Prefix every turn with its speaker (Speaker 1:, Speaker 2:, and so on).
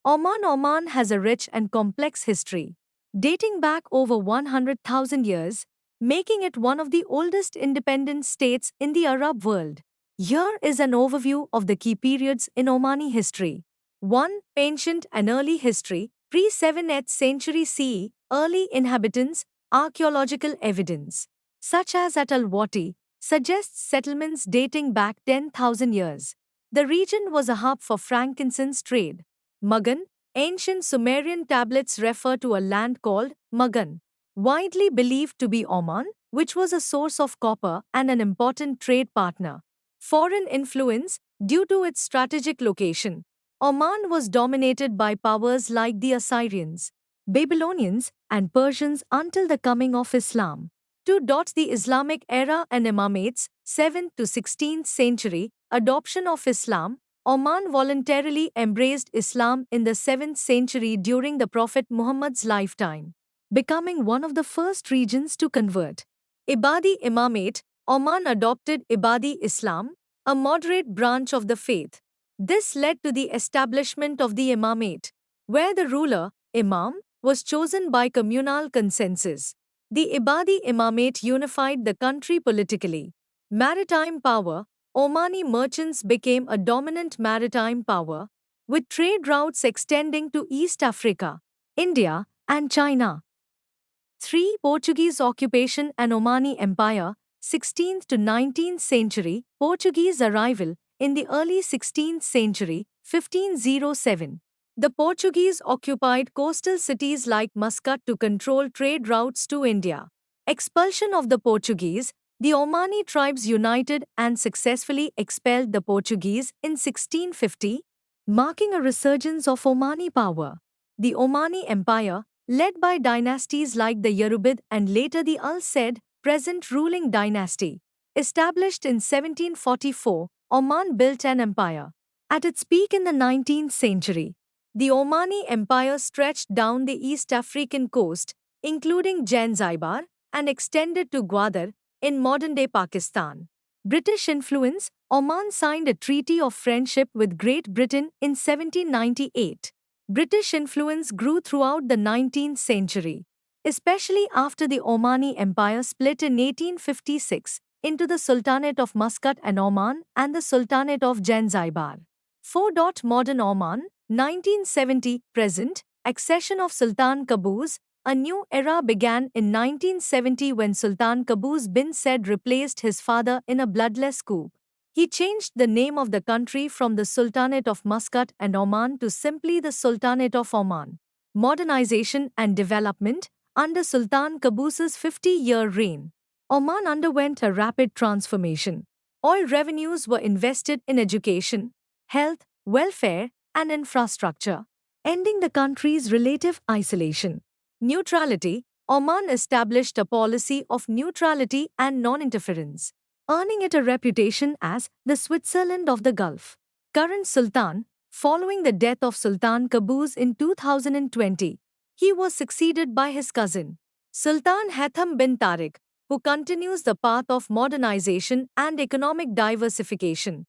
Speaker 1: Oman has a rich and complex history, dating back over 100,000 years, making it one of the oldest independent states in the Arab world. Here is an overview of the key periods in Omani history. 1. Ancient and early history, pre-7th century CE, early inhabitants, archaeological evidence, such as at Al-Wati, suggests settlements dating back 10,000 years. The region was a hub for frankincense trade. Magan, ancient Sumerian tablets refer to a land called Magan, widely believed to be Oman, which was a source of copper and an important trade partner. Foreign influence, due to its strategic location, Oman was dominated by powers like the Assyrians, Babylonians, and Persians until the coming of Islam. 2. The Islamic era and Imamates, 7th to 16th century, adoption of Islam. Oman voluntarily embraced Islam in the 7th century during the Prophet Muhammad's lifetime, becoming one of the first regions to convert. Ibadi Imamate, Oman adopted Ibadi Islam, a moderate branch of the faith. This led to the establishment of the Imamate, where the ruler, Imam, was chosen by communal consensus. The Ibadi Imamate unified the country politically. Maritime power, Omani merchants became a dominant maritime power, with trade routes extending to East Africa, India, and China. 3. Portuguese occupation and Omani Empire, 16th to 19th century, Portuguese arrival, in the early 16th century, 1507. The Portuguese occupied coastal cities like Muscat to control trade routes to India. Expulsion of the Portuguese, the Omani tribes united and successfully expelled the Portuguese in 1650, marking a resurgence of Omani power. The Omani Empire, led by dynasties like the Yarubid and later the Al Said, present ruling dynasty, established in 1744, Oman built an empire. At its peak in the 19th century, the Omani Empire stretched down the East African coast, including Zanzibar, and extended to Gwadar, in modern-day Pakistan. British influence, Oman signed a treaty of friendship with Great Britain in 1798. British influence grew throughout the 19th century, especially after the Omani Empire split in 1856 into the Sultanate of Muscat and Oman and the Sultanate of Zanzibar. 4. Modern Oman, 1970 present, accession of Sultan Qaboos. A new era began in 1970 when Sultan Qaboos bin Said replaced his father in a bloodless coup. He changed the name of the country from the Sultanate of Muscat and Oman to simply the Sultanate of Oman. Modernization and development. Under Sultan Qaboos's 50-year reign, Oman underwent a rapid transformation. Oil revenues were invested in education, health, welfare, and infrastructure, ending the country's relative isolation. Neutrality, Oman established a policy of neutrality and non-interference, earning it a reputation as the Switzerland of the Gulf. Current Sultan, following the death of Sultan Qaboos in 2020, he was succeeded by his cousin, Sultan Haitham bin Tariq, who continues the path of modernization and economic diversification.